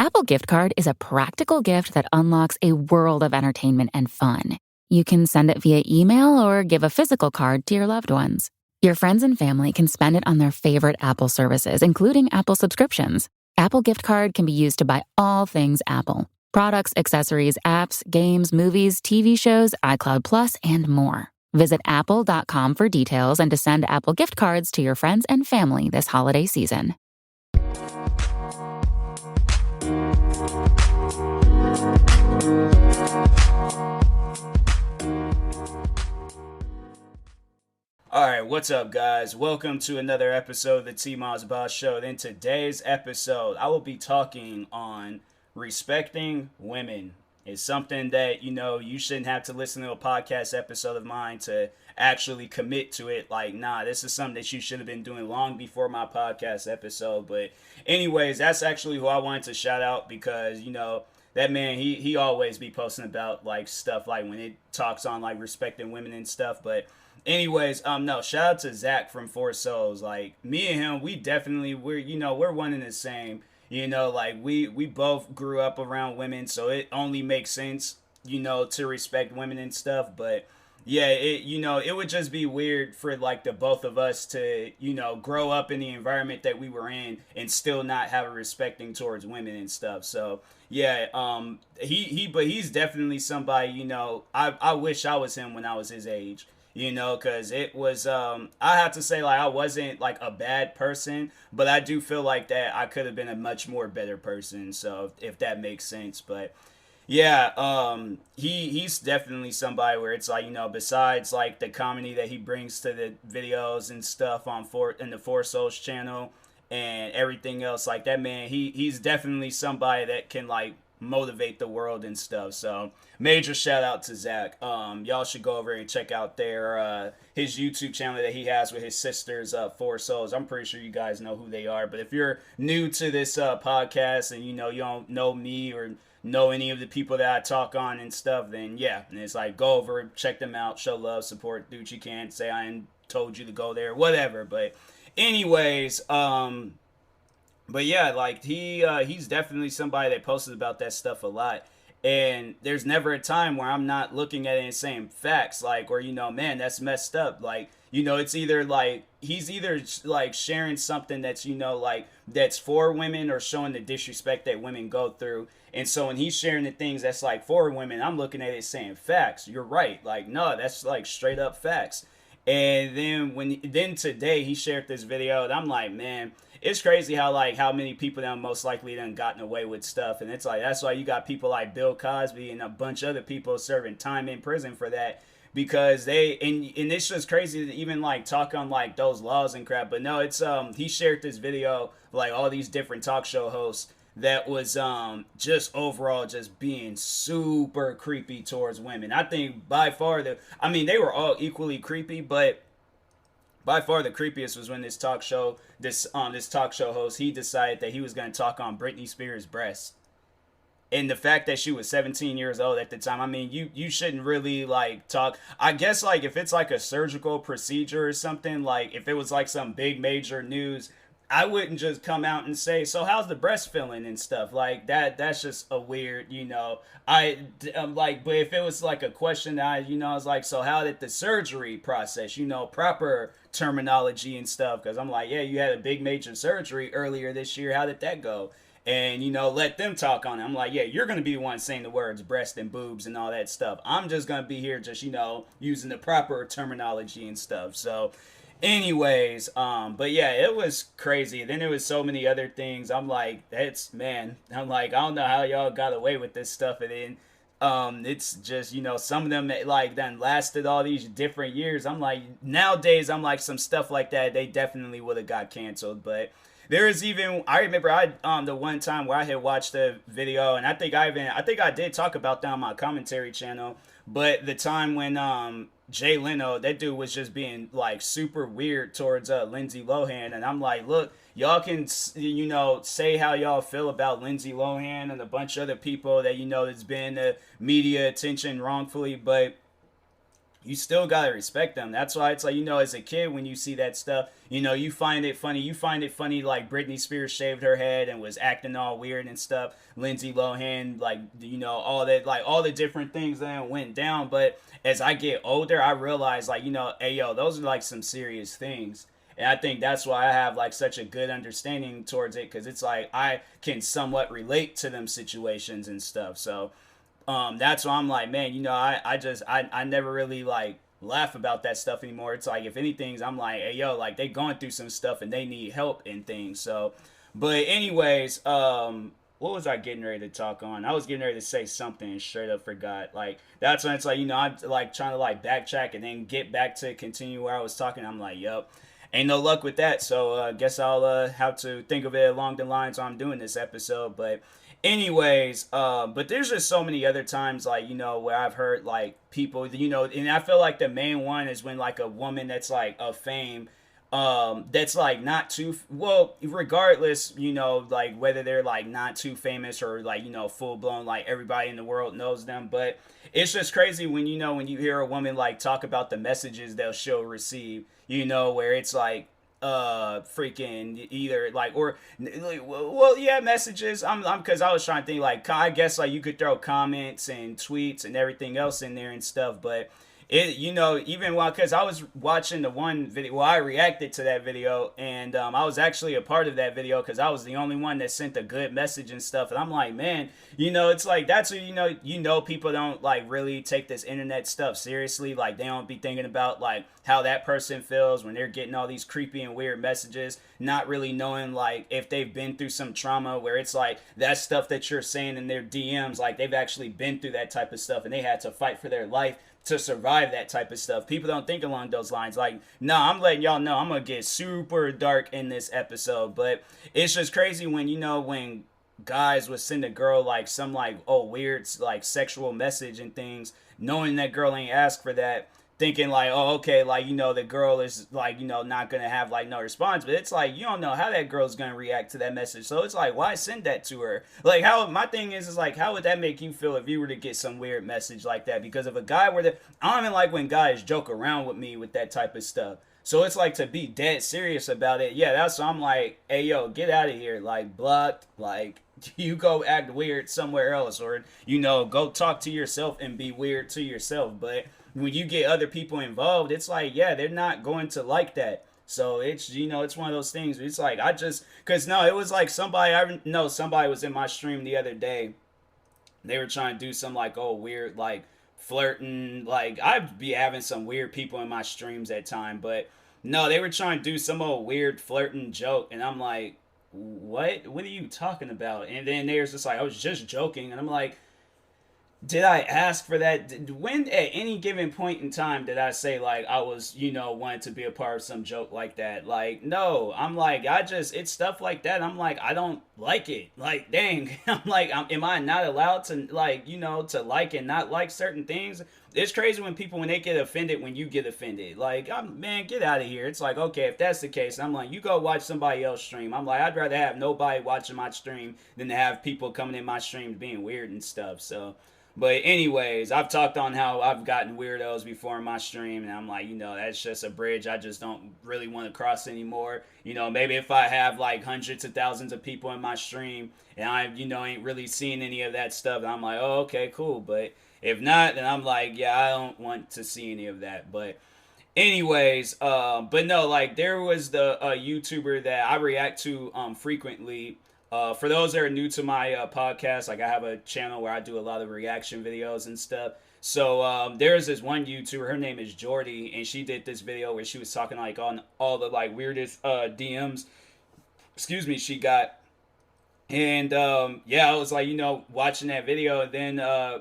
Apple Gift Card is a practical gift that unlocks a world of entertainment and fun. You can send it via email or give a physical card to your loved ones. Your friends and family can spend it on their favorite Apple services, including Apple subscriptions. Apple Gift Card can be used to buy all things Apple: products, accessories, apps, games, movies, TV shows, iCloud Plus, and more. Visit apple.com for details and to send Apple Gift Cards to your friends and family this holiday season. Alright, what's up guys? Welcome to another episode of the TMossBoss Show. In today's episode, I will be talking on respecting women. It's something that, you shouldn't have to listen to a podcast episode of mine to actually commit to it. Like, nah, this is something that you should have been doing long before my podcast episode. But anyways, that's actually who I wanted to shout out because, that man, he always be posting about, like, stuff like when it talks on, like, respecting women and stuff. But anyways, no, shout out to Zach from Four Souls. Like, me and him, we're one and the same. Like, we both grew up around women, so it only makes sense, to respect women and stuff. But yeah, it would just be weird for, like, the both of us to, grow up in the environment that we were in and still not have a respecting towards women and stuff. So yeah, but he's definitely somebody, I wish I was him when I was his age. Because it was, I have to say, like, I wasn't, like, a bad person, but I do feel like that I could have been a much more better person, so, if that makes sense. But yeah, he's definitely somebody where it's like, besides, like, the comedy that he brings to the videos and stuff in the Four Souls channel and everything else, like, that man, he's definitely somebody that can, like, motivate the world and stuff. So major shout out to Zach. Y'all should go over and check out his YouTube channel that he has with his sisters, Four Souls. I'm pretty sure you guys know who they are, but if you're new to this podcast and you don't know me or know any of the people that I talk on and stuff, then yeah, and it's like, go over, check them out, show love, support, do what you can, say I ain't told you to go there, whatever. But anyways, but yeah, like, he's definitely somebody that posted about that stuff a lot. And there's never a time where I'm not looking at it and saying facts, like, or, man, that's messed up. Like, it's either like, he's either like sharing something that's, like, that's for women or showing the disrespect that women go through. And so when he's sharing the things that's like for women, I'm looking at it saying facts. You're right. Like, no, that's like straight up facts. And then today he shared this video and I'm like, man, it's crazy how many people that most likely done gotten away with stuff. And it's like, that's why you got people like Bill Cosby and a bunch of other people serving time in prison for that, because and it's just crazy to even like talk on like those laws and crap. But no, it's he shared this video like all these different talk show hosts that was just overall just being super creepy towards women. I think by far they were all equally creepy, but by far the creepiest was when this talk show host, he decided that he was going to talk on Britney Spears' breasts. And the fact that she was 17 years old at the time, I mean, you shouldn't really, like, talk. I guess, like, if it's, like, a surgical procedure or something, like, if it was, like, some big major news, I wouldn't just come out and say, so how's the breast feeling and stuff. Like, that's just a weird, I'm like, but if it was, like, a question that I was like, so how did the surgery process, proper terminology and stuff, because I'm like, yeah, you had a big major surgery earlier this year, how did that go? And let them talk on it. I'm like, yeah, you're gonna be the one saying the words breast and boobs and all that stuff. I'm just gonna be here just using the proper terminology and stuff. So anyways, but yeah, it was crazy. Then there was so many other things. I'm like, I don't know how y'all got away with this stuff. And then it's just, some of them that like then lasted all these different years. I'm like, nowadays, I'm like, some stuff like that, they definitely would have got canceled. But there is even, I remember the one time where I had watched a video, and I think I did talk about that on my commentary channel, but the time when Jay Leno, that dude was just being like super weird towards Lindsay Lohan, and I'm like, look, y'all can say how y'all feel about Lindsay Lohan and a bunch of other people that that's been in the media attention wrongfully, but you still gotta respect them. That's why it's like, as a kid, when you see that stuff, you find it funny. You find it funny, like Britney Spears shaved her head and was acting all weird and stuff. Lindsay Lohan, like, all that, like all the different things that went down. But as I get older, I realize, like, hey, yo, those are like some serious things. And I think that's why I have like such a good understanding towards it, because it's like I can somewhat relate to them situations and stuff. So that's why I'm like, man, I never really like laugh about that stuff anymore. It's like, if anything, I'm like, hey, yo, like they going through some stuff and they need help and things. So, but anyways, what was I getting ready to talk on? I was getting ready to say something and straight up forgot. Like, that's when it's like, I'm like trying to like backtrack and then get back to continue where I was talking. I'm like, yup, ain't no luck with that. So guess I'll have to think of it along the lines I'm doing this episode. But anyways, but there's just so many other times, like, where I've heard like people, and I feel like the main one is when like a woman that's like of fame, that's like not too well, regardless, like whether they're like not too famous or like, full blown, like everybody in the world knows them. But it's just crazy when, when you hear a woman like talk about the messages that she'll receive, where it's like freaking either like, or like, well, yeah, messages. I'm because I was trying to think, like, I guess like you could throw comments and tweets and everything else in there and stuff. But it, even while, because I was watching the one video, well, I reacted to that video, and I was actually a part of that video because I was the only one that sent a good message and stuff. And I'm like, man, it's like, that's what, people don't like really take this internet stuff seriously. Like, they don't be thinking about like how that person feels when they're getting all these creepy and weird messages, not really knowing like if they've been through some trauma where it's like that stuff that you're saying in their DMs, like they've actually been through that type of stuff and they had to fight for their life to survive that type of stuff. People don't think along those lines. Like, no, I'm letting y'all know I'm gonna get super dark in this episode. But it's just crazy when, when guys would send a girl like some like, oh, weird like sexual message and things, knowing that girl ain't asked for that, thinking like, oh, okay, like, the girl is like, not gonna have like no response. But it's like, you don't know how that girl's gonna react to that message. So it's like, why send that to her? Like, how, my thing is like, how would that make you feel if you were to get some weird message like that? Because if a guy were to, I don't even like when guys joke around with me with that type of stuff. So it's like, to be dead serious about it, yeah, that's why I'm like, hey, yo, get out of here, like, blocked, like, you go act weird somewhere else, or, go talk to yourself and be weird to yourself. But when you get other people involved, it's like, yeah, they're not going to like that. So it's, it's one of those things. It's like, because no, it was like somebody was in my stream the other day. They were trying to do some like, oh, weird, like flirting. Like, I'd be having some weird people in my streams at time, but no, they were trying to do some old weird flirting joke. And I'm like, what are you talking about? And then they was just like, I was just joking. And I'm like, did I ask for that? When at any given point in time did I say like I was, wanted to be a part of some joke like that? Like, no. I'm like, it's stuff like that. I'm like, I don't like it. Like, dang. I'm like, am I not allowed to like, to like and not like certain things? It's crazy when they get offended when you get offended. Like, man, get out of here. It's like, okay, if that's the case, I'm like, you go watch somebody else stream. I'm like, I'd rather have nobody watching my stream than to have people coming in my streams being weird and stuff. So, but anyways, I've talked on how I've gotten weirdos before in my stream, and I'm like, that's just a bridge I just don't really want to cross anymore. Maybe if I have like hundreds of thousands of people in my stream and I, ain't really seeing any of that stuff, I'm like, oh, okay, cool. But if not, then I'm like, yeah, I don't want to see any of that. But anyways, but no, like there was the YouTuber that I react to frequently. For those that are new to my podcast, like I have a channel where I do a lot of reaction videos and stuff. So there's this one YouTuber, her name is Jordy, and she did this video where she was talking like on all the like weirdest DMs, excuse me, she got. And yeah, I was like, watching that video, and then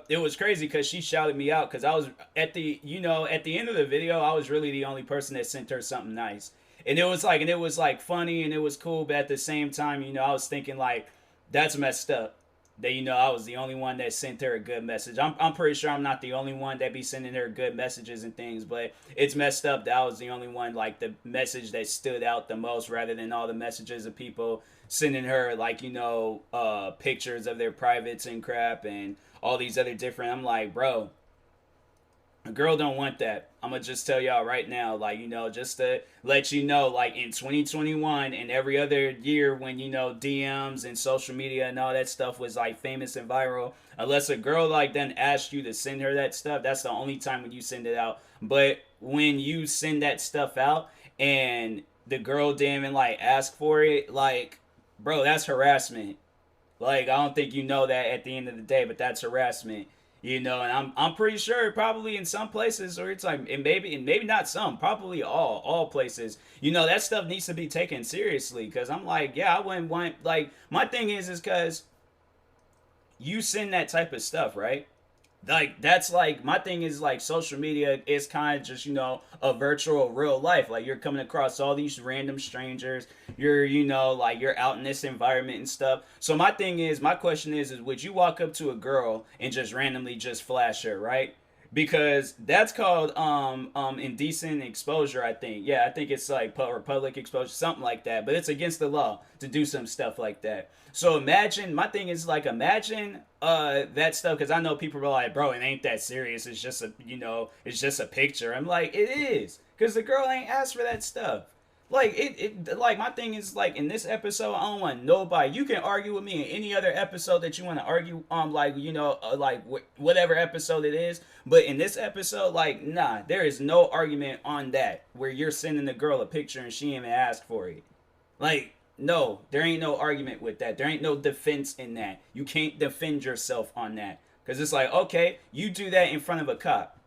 it was crazy because she shouted me out because I was at the end of the video, I was really the only person that sent her something nice. And it was like funny and it was cool, but at the same time, I was thinking like, that's messed up. That I was the only one that sent her a good message. I'm pretty sure I'm not the only one that be sending her good messages and things, but it's messed up that I was the only one, like the message that stood out the most, rather than all the messages of people sending her like pictures of their privates and crap and all these other different. I'm like, bro, A girl don't want that. I'm gonna just tell y'all right now, like, just to let you know, like in 2021 and every other year when DMs and social media and all that stuff was like famous and viral, unless a girl like then asked you to send her that stuff, that's the only time when you send it out. But when you send that stuff out and the girl didn't even like ask for it, like, bro, that's harassment. Like, I don't think you know that at the end of the day, but that's harassment. And I'm pretty sure probably in some places, or it's like, and maybe not some, probably all places, that stuff needs to be taken seriously. Because I'm like, yeah, I wouldn't want, like, my thing is because you send that type of stuff, right? Like, that's like, my thing is like social media is kind of just a virtual real life. Like, you're coming across all these random strangers, you're like, you're out in this environment and stuff. So my question is would you walk up to a girl and just randomly just flash her, right? Because that's called indecent exposure, I think. Yeah, I think it's like public exposure, something like that. But it's against the law to do some stuff like that. So imagine, my thing is like, imagine that stuff, because I know people are like, bro, it ain't that serious, it's just it's just a picture. I'm like, it is, because the girl ain't asked for that stuff. Like, like, my thing is like, in this episode, I don't want nobody. You can argue with me in any other episode that you want to argue, like, like whatever episode it is. But in this episode, like, nah, there is no argument on that where you're sending the girl a picture and she ain't even asked for it. Like, no, there ain't no argument with that. There ain't no defense in that. You can't defend yourself on that. Because it's like, okay, you do that in front of a cop.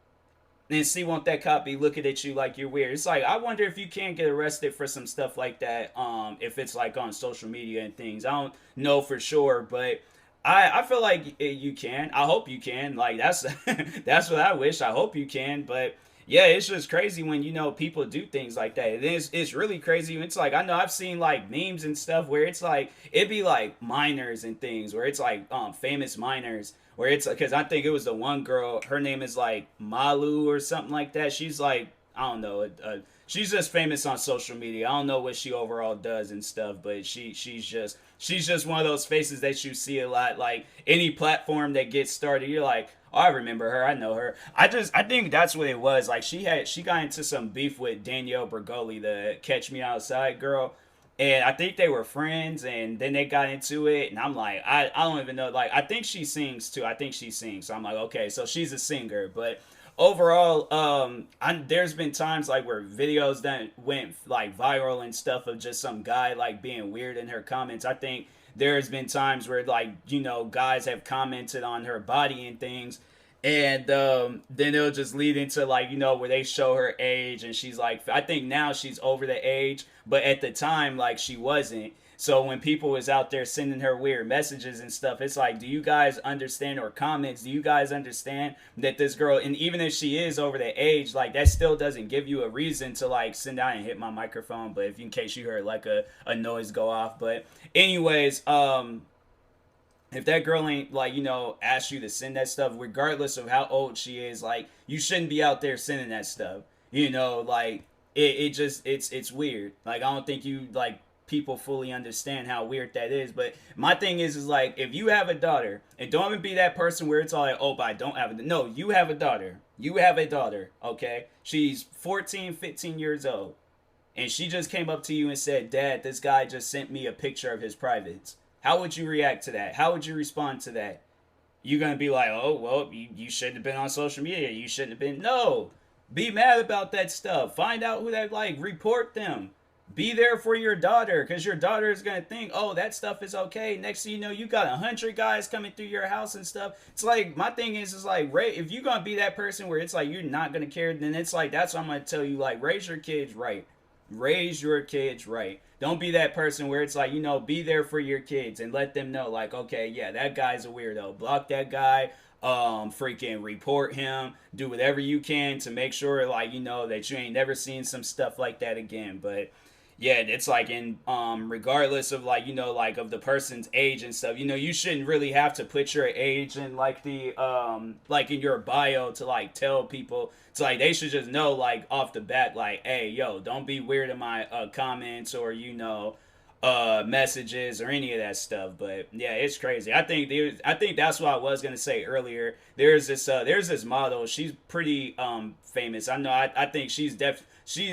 And see, won't that cop be looking at you like you're weird? It's like, I wonder if you can get arrested for some stuff like that, if it's like on social media and things. I don't know for sure, but I feel like you can. I hope you can. Like, that's that's what I wish. I hope you can. But yeah, it's just crazy when people do things like that. It's really crazy. It's like, I know I've seen like memes and stuff where it's like, it'd be like minors and things where it's like famous minors, where it's because I think it was the one girl, her name is like Malu or something like that. She's like, I don't know, she's just famous on social media. I don't know what she overall does and stuff, but she's just one of those faces that you see a lot. Like, any platform that gets started, you're like, oh, I remember her, I know her. I think that's what it was. Like, she got into some beef with Danielle Bergoli, the Catch Me Outside girl. And I think they were friends, and then they got into it, and I'm like, I don't even know. Like, I think she sings too. I think she sings. So I'm like, okay, so she's a singer. But overall, there's been times like where videos that went like viral and stuff of just some guy like being weird in her comments. I think there's been times where like guys have commented on her body and things, and then it'll just lead into like where they show her age, and she's like, I think now she's over the age, but at the time like she wasn't. So when people was out there sending her weird messages and stuff, it's like, do you guys understand, or comments, do you guys understand that this girl, and even if she is over the age, like, that still doesn't give you a reason to like send out and hit my microphone, but if in case you heard like a noise go off. But anyways, if that girl ain't like asked you to send that stuff, regardless of how old she is, like, you shouldn't be out there sending that stuff. Like, it just, it's weird. Like, I don't think you like people fully understand how weird that is. But my thing is like, if you have a daughter, and don't even be that person where it's all like, oh, but I don't have a, no, you have a daughter, okay? She's 14, 15 years old, and she just came up to you and said, Dad, this guy just sent me a picture of his privates. How would you react to that? How would you respond to that? You're going to be like, oh, well, you shouldn't have been on social media. You shouldn't have been. No. Be mad about that stuff. Find out who that, like, report them. Be there for your daughter, because your daughter is going to think, oh, that stuff is okay. Next thing you know, you got 100 guys coming through your house and stuff. It's like, my thing is like, if you're going to be that person where it's like you're not going to care, then it's like, that's what I'm going to tell you, like, raise your kids right. Raise your kids right. Don't be that person where it's like, be there for your kids and let them know, like, okay, yeah, that guy's a weirdo. Block that guy. Freaking report him. Do whatever you can to make sure, like, that you ain't never seen some stuff like that again. But yeah, it's like, in regardless of like, like of the person's age and stuff, you shouldn't really have to put your age in like the like in your bio to like tell people. It's like, they should just know, like, off the bat, like, hey, yo, don't be weird in my comments, or messages or any of that stuff. But yeah, it's crazy. I think that's what I was gonna say earlier. There's this model. She's pretty famous. I know. I think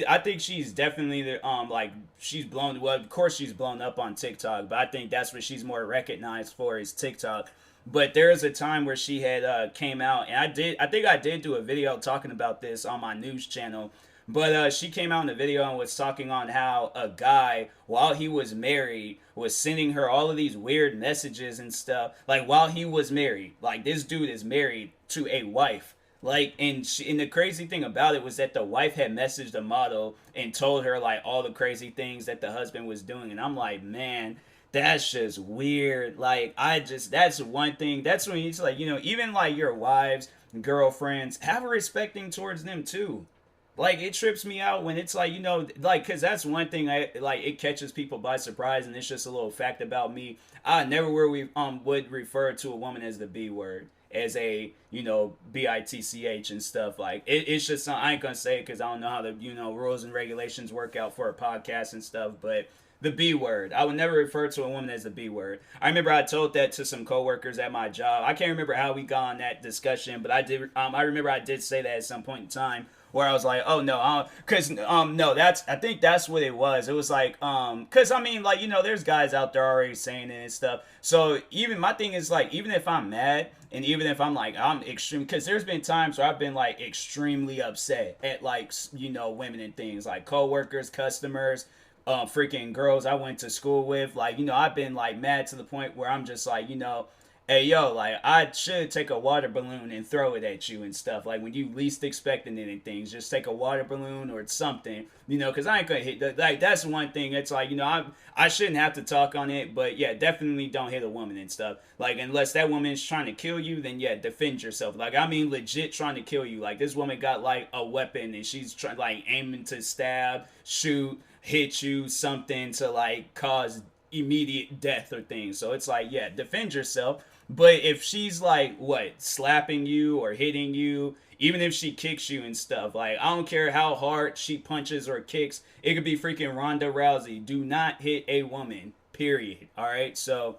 I think she's definitely the like she's blown, well, of course she's blown up on TikTok, but I think that's what she's more recognized for is TikTok. But there was a time where she had came out, and I think I did do a video talking about this on my news channel. But she came out in the video and was talking on how a guy, while he was married, was sending her all of these weird messages and stuff. Like while he was married, like this dude is married to a wife. Like and the crazy thing about it was that the wife had messaged the model and told her like all the crazy things that the husband was doing. And I'm like, man, that's just weird. Like that's one thing. That's when it's like, even like your wives, girlfriends, have a respecting towards them too. Like it trips me out when it's like, like, because that's one thing it catches people by surprise. And it's just a little fact about me. I never would refer to a woman as the B word, as a bitch and stuff. Like it's just something I ain't gonna say it because I don't know how the rules and regulations work out for a podcast and stuff. But the B word, I would never refer to a woman as the B word. I remember I told that to some coworkers at my job. I can't remember how we got on that discussion, but I remember I did say that at some point in time where I was like, oh no, because no, I think that's what it was. It was like because I mean, like, there's guys out there already saying it and stuff. So even my thing is like, even if I'm mad and even if I'm like I'm extreme, because there's been times where I've been like extremely upset at like women and things like coworkers, customers, freaking girls I went to school with. Like, I've been like mad to the point where I'm just like, hey yo, like I should take a water balloon and throw it at you and stuff. Like when you least expecting it and things, just take a water balloon or something, because I ain't gonna hit. Like that's one thing. It's like I shouldn't have to talk on it, but yeah, definitely don't hit a woman and stuff. Like unless that woman is trying to kill you, then yeah, defend yourself. Like I mean, legit trying to kill you. Like this woman got like a weapon and she's trying like aiming to stab, shoot, hit you, something to like cause immediate death or things. So it's like, yeah, defend yourself. But if she's like what, slapping you or hitting you, even if she kicks you and stuff, like I don't care how hard she punches or kicks, it could be freaking Ronda Rousey. Do not hit a woman, period. All right. So,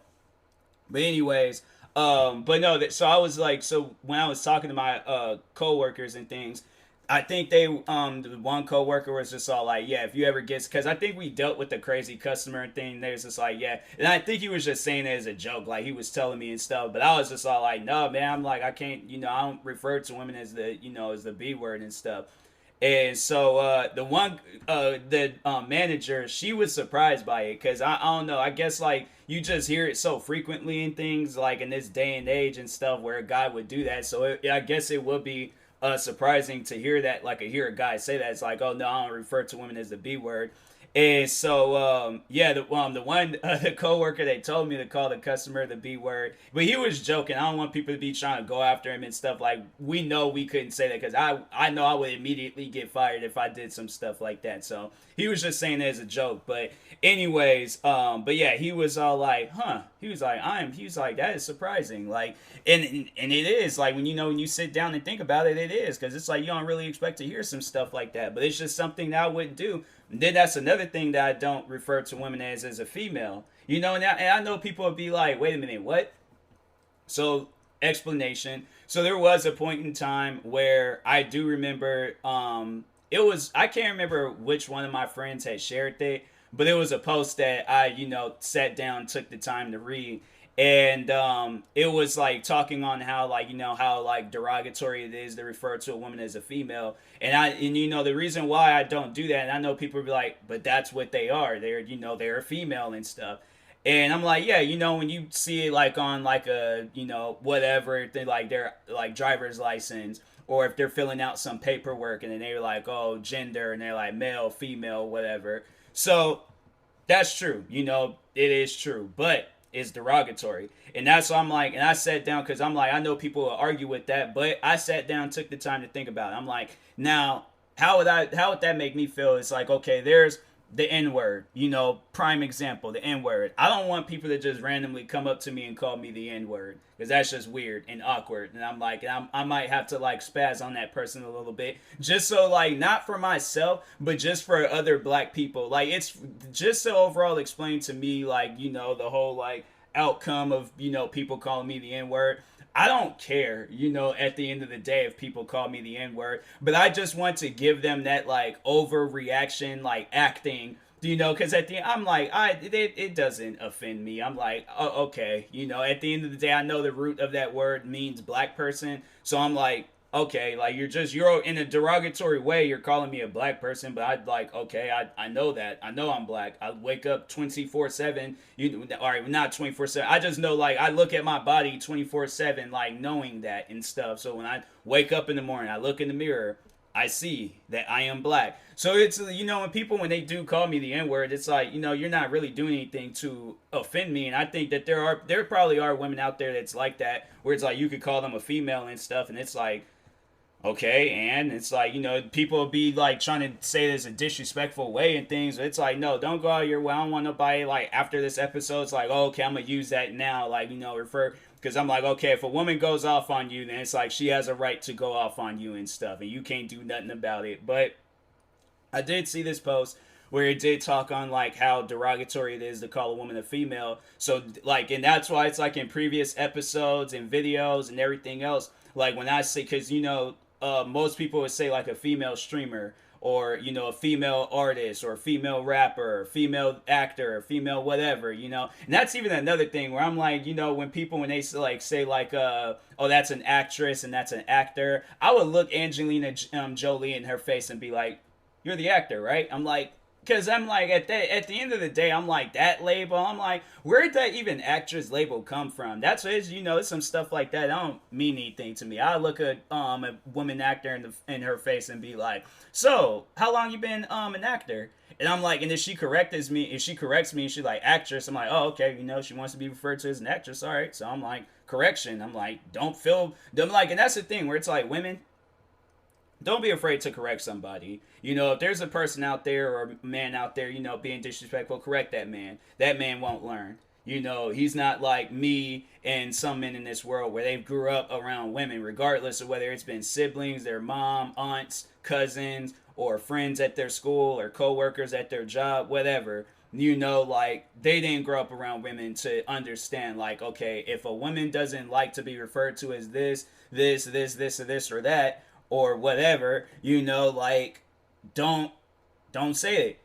but anyways, but no, so I was like, so when I was talking to my coworkers and things, I think the one coworker was just all like, yeah, if you ever get, because I think we dealt with the crazy customer thing. They was just like, yeah, and I think he was just saying it as a joke, like he was telling me and stuff. But I was just all like, no, man, I'm like, I can't, I don't refer to women as as the B word and stuff. And so the manager, she was surprised by it because I don't know. I guess like you just hear it so frequently and things like in this day and age and stuff where a guy would do that. So I guess it would be surprising to hear that, like hear a guy say that. It's like, oh no, I don't refer to women as the B word. And so yeah, the one the coworker, they told me to call the customer the B word, but he was joking. I don't want people to be trying to go after him and stuff. Like we know we couldn't say that because I know I would immediately get fired if I did some stuff like that. So he was just saying it as a joke. But anyways, but yeah, he was all like, huh? He was like, that is surprising. Like, and it is like when you sit down and think about it, it is because it's like you don't really expect to hear some stuff like that. But it's just something that I wouldn't do. And then that's another thing that I don't refer to women as a female. And I know people would be like, wait a minute, what? So, explanation. So there was a point in time where I do remember, I can't remember which one of my friends had shared it, but it was a post that I, sat down, took the time to read. And it was like talking on how like how like derogatory it is to refer to a woman as a female, and the reason why I don't do that, and I know people will be like, but that's what they are, they're a female and stuff. And I'm like, yeah, when you see it like on like a whatever they like their like driver's license, or if they're filling out some paperwork and then they're like, oh, gender, and they're like male, female, whatever. So that's true, it is true, but is derogatory. And that's why I'm like, and I sat down because I'm like, I know people will argue with that, but I sat down, took the time to think about it. I'm like, now, how would that make me feel? It's like, okay, there's the N word, you know, prime example, the N word. I don't want people to just randomly come up to me and call me the N word because that's just weird and awkward. And I'm like, I might have to like spaz on that person a little bit just so, like, not for myself, but just for other black people. Like, it's just to overall explain to me, like, you know, the whole like outcome of, you know, people calling me the N word. I don't care, you know, at the end of the day if people call me the N word, but I just want to give them that like overreaction, like acting, you know, because at the end, I'm like, it doesn't offend me. I'm like, oh, okay, you know, at the end of the day, I know the root of that word means black person, so I'm like, okay, like you're in a derogatory way, you're calling me a black person, but I'd like, okay, I know that, I know I'm black, I wake up 24/7, you all right, not 24/7, I just know, like, I look at my body 24/7, like, knowing that and stuff. So when I wake up in the morning, I look in the mirror, I see that I am black. So it's, you know, when they do call me the N word, it's like, you know, you're not really doing anything to offend me. And I think that there probably are women out there that's like that, where it's like you could call them a female and stuff, and it's like, okay, and it's like, you know, people be like trying to say there's a disrespectful way and things. It's like, no, don't go out your way. I don't want nobody like after this episode, it's like, oh, okay, I'm gonna use that now, like, you know, refer, because I'm like, okay, if a woman goes off on you, then it's like she has a right to go off on you and stuff, and you can't do nothing about it. But I did see this post where it did talk on like how derogatory it is to call a woman a female. So like, and that's why it's like in previous episodes and videos and everything else, like when I say, because, you know, most people would say like a female streamer, or, you know, a female artist, or a female rapper, or female actor, or female whatever, you know. And that's even another thing where I'm like, you know, when they say like oh, that's an actress and that's an actor, I would look Angelina Jolie in her face and be like, you're the actor, right? I'm like, because I'm like, at the end of the day, I'm like, that label, I'm like, where did that even actress label come from? That's what it's, you know, it's some stuff like that. I don't mean anything to me. I look at a woman actor in her face and be like, so how long you been an actor? And I'm like, and if she corrects me and she's like, actress, I'm like, oh, okay, you know, she wants to be referred to as an actress, all right. So I'm like, correction. I'm like, don't feel, I'm like, and that's the thing where it's like, women, don't be afraid to correct somebody. You know, if there's a person out there or a man out there, you know, being disrespectful, correct that man. That man won't learn. You know, he's not like me and some men in this world where they grew up around women, regardless of whether it's been siblings, their mom, aunts, cousins, or friends at their school, or coworkers at their job, whatever. You know, like, they didn't grow up around women to understand, like, okay, if a woman doesn't like to be referred to as this, or that, or whatever, you know, like, don't say it,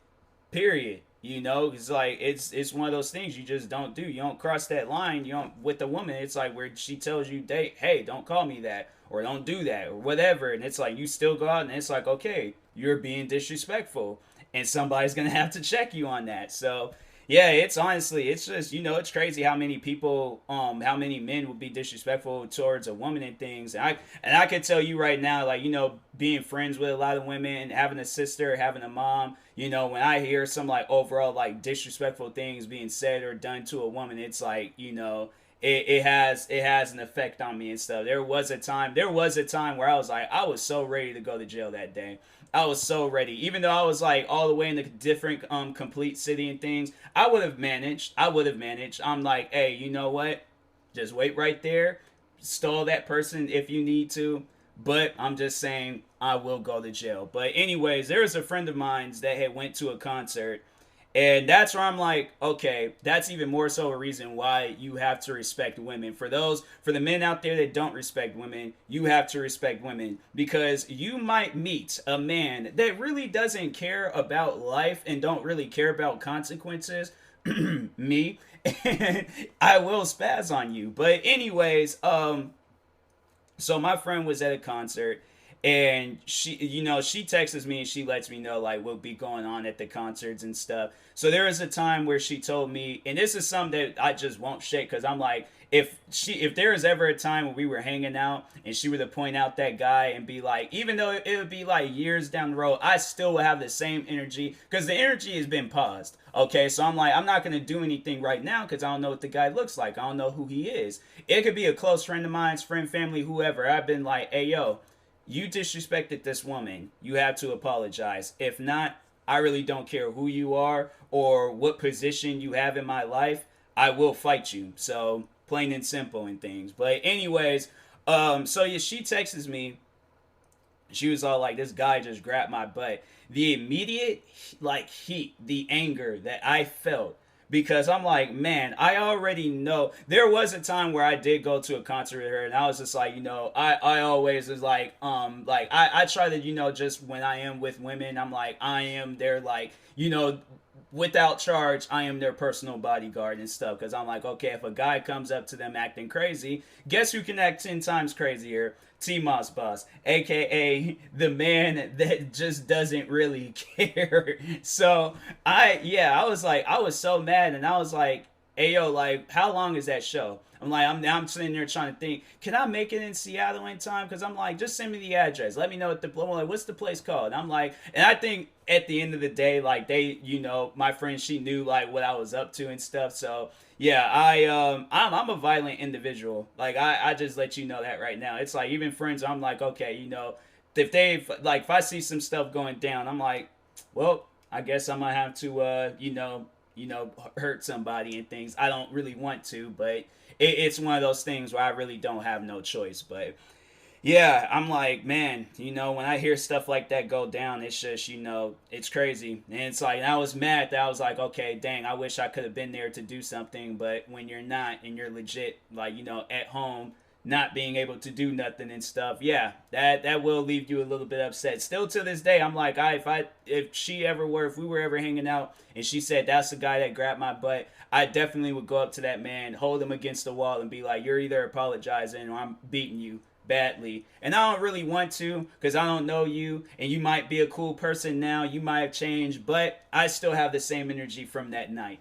period. You know, it's like, it's one of those things you just don't do. You don't cross that line. You don't, with the woman, it's like where she tells you, hey, don't call me that, or don't do that, or whatever, and it's like you still go out and it's like, okay, you're being disrespectful, and somebody's gonna have to check you on that. So yeah, it's honestly, it's just, you know, it's crazy how many people, how many men would be disrespectful towards a woman and things. And I can tell you right now, like, you know, being friends with a lot of women, having a sister, having a mom, you know, when I hear some like overall like disrespectful things being said or done to a woman, it's like, you know, it has an effect on me and stuff. There was a time where I was so ready to go to jail that day. I was so ready, even though I was like all the way in a different complete city and things. I would have managed. I'm like, hey, you know what? Just wait right there, stall that person if you need to. But I'm just saying, I will go to jail. But anyways, there was a friend of mine that had went to a concert, and that's where I'm like, okay, that's even more so a reason why you have to respect women. For the men out there that don't respect women, you have to respect women, because you might meet a man that really doesn't care about life and don't really care about consequences. Me, and I will spaz on you. But anyways, so my friend was at a concert, and she, you know, she texts me and she lets me know like what'll be going on at the concerts and stuff. So there was a time where she told me, and this is something that I just won't shake, because I'm like, if there was ever a time when we were hanging out and she were to point out that guy and be like, even though it would be like years down the road, I still would have the same energy, because the energy has been paused. Okay, so I'm like, I'm not gonna do anything right now because I don't know what the guy looks like. I don't know who he is. It could be a close friend of mine's, friend, family, whoever. I've been like, hey yo, you disrespected this woman. You have to apologize. If not, I really don't care who you are or what position you have in my life. I will fight you. So plain and simple and things. But anyways, so yeah, she texts me. She was all like, "This guy just grabbed my butt." The immediate like heat, the anger that I felt, because I'm like, man, I already know. There was a time where I did go to a concert with her, and I was just like, I always was like I try to, just when I am with women, I'm like, I am their, like, without charge, I am their personal bodyguard and stuff. Because I'm like, okay, if a guy comes up to them acting crazy, guess who can act 10 times crazier? TMossBoss, aka the man that just doesn't really care. So I was like, I was so mad, and I was like, hey yo, like, how long is that show? I'm sitting there trying to think, can I make it in Seattle in time? Because I'm like, just send me the address. Let me know I'm like, what's the place called? And I'm like, and I think at the end of the day, like, they, my friend, she knew like what I was up to and stuff. So yeah, I'm a violent individual. Like, I just let you know that right now. It's like, even friends, I'm like, okay, if I see some stuff going down, I'm like, well, I guess I'm gonna have to hurt somebody and things. I don't really want to, but it's one of those things where I really don't have no choice. But yeah, I'm like, man, when I hear stuff like that go down, it's just, it's crazy. And it's like, I was mad that I was like, okay, dang, I wish I could have been there to do something. But when you're not, and you're legit, like, at home, not being able to do nothing and stuff, yeah, that will leave you a little bit upset. Still to this day, I'm like, if we were ever hanging out and she said that's the guy that grabbed my butt, I definitely would go up to that man, hold him against the wall, and be like, you're either apologizing or I'm beating you badly. And I don't really want to, because I don't know you, and you might be a cool person now, you might have changed, but I still have the same energy from that night.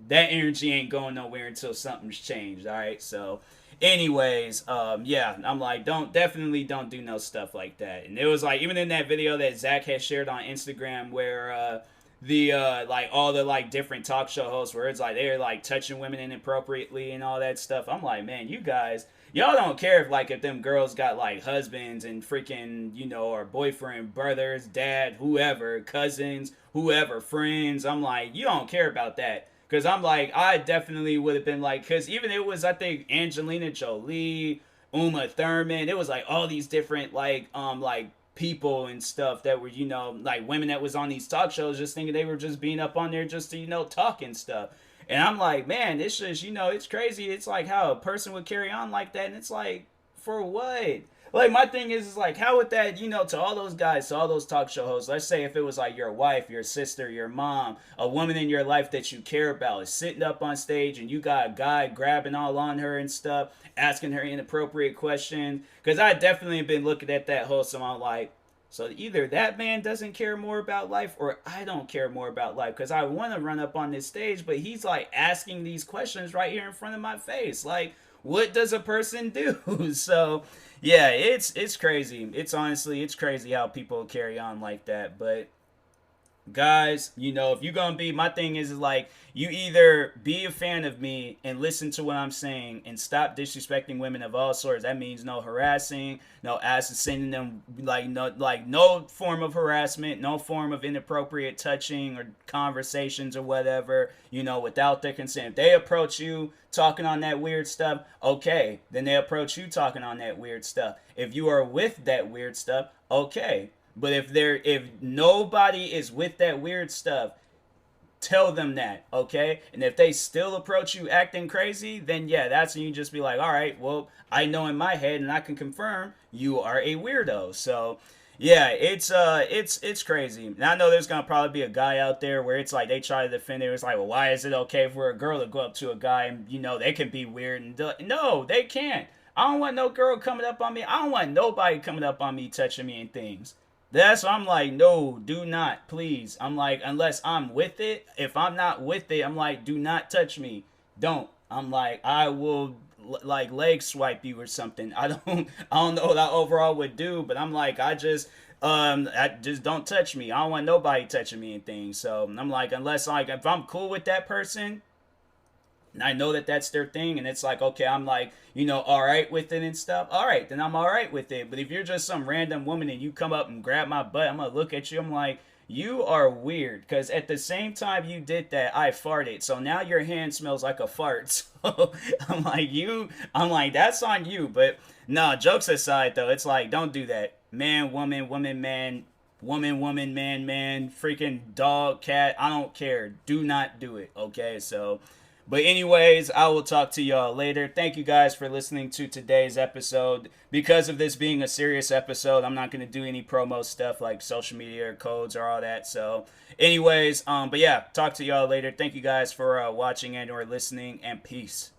That energy ain't going nowhere until something's changed. All right, so anyways, yeah, I'm like, definitely don't do no stuff like that. And it was like, even in that video that Zach had shared on Instagram, where the like all the like different talk show hosts, where it's like they're like touching women inappropriately and all that stuff. I'm like, man, you guys, y'all don't care if them girls got like husbands and freaking, or boyfriend, brothers, dad, whoever, cousins, whoever, friends. I'm like, you don't care about that. Because I'm like, I definitely would have been like, because even it was, I think, Angelina Jolie, Uma Thurman, it was like all these different like people and stuff that were, like women that was on these talk shows, just thinking they were just being up on there just to, talk and stuff. And I'm like, man, it's just, it's crazy. It's like how a person would carry on like that. And it's like, for what? Like, my thing is like, how would that, to all those guys, to all those talk show hosts, let's say if it was like your wife, your sister, your mom, a woman in your life that you care about is sitting up on stage and you got a guy grabbing all on her and stuff, asking her inappropriate questions. Because I definitely have been looking at that host and I'm like, so either that man doesn't care more about life or I don't care more about life, because I want to run up on this stage, but he's like asking these questions right here in front of my face. Like, what does a person do? So yeah, it's crazy. It's crazy how people carry on like that. But guys, if you're gonna be, my thing is like, you either be a fan of me and listen to what I'm saying and stop disrespecting women of all sorts. That means no harassing, no sending them no form of harassment, no form of inappropriate touching or conversations or whatever, without their consent. If they approach you talking on that weird stuff, okay, then they approach you talking on that weird stuff. If you are with that weird stuff, okay. But if nobody is with that weird stuff, tell them that, okay? And if they still approach you acting crazy, then yeah, that's when you just be like, all right, well, I know in my head and I can confirm you are a weirdo. So yeah, it's crazy. And I know there's gonna probably be a guy out there where it's like they try to defend it. It's like, well, why is it okay for a girl to go up to a guy and they can be weird and no, they can't. I don't want no girl coming up on me. I don't want nobody coming up on me, touching me and things. That's why I'm like, no, do not, please. I'm like, unless I'm with it. If I'm not with it, I'm like, do not touch me. Don't. I'm like, I will like leg swipe you or something. I don't know what I overall would do, but I'm like, I just don't touch me. I don't want nobody touching me and things. So I'm like, unless like if I'm cool with that person, and I know that that's their thing, and it's like, okay, I'm like, all right with it and stuff. All right, then I'm all right with it. But if you're just some random woman and you come up and grab my butt, I'm gonna look at you. I'm like, You are weird because at the same time you did that, I farted. So now your hand smells like a fart. So I'm like, that's on you. But no, jokes aside though, it's like, don't do that. Man, woman, woman, man, woman, woman, man, man, freaking dog, cat. I don't care. Do not do it. Okay. So, but anyways, I will talk to y'all later. Thank you guys for listening to today's episode. Because of this being a serious episode, I'm not going to do any promo stuff like social media or codes or all that. So anyways, but yeah, talk to y'all later. Thank you guys for watching and or listening, and peace.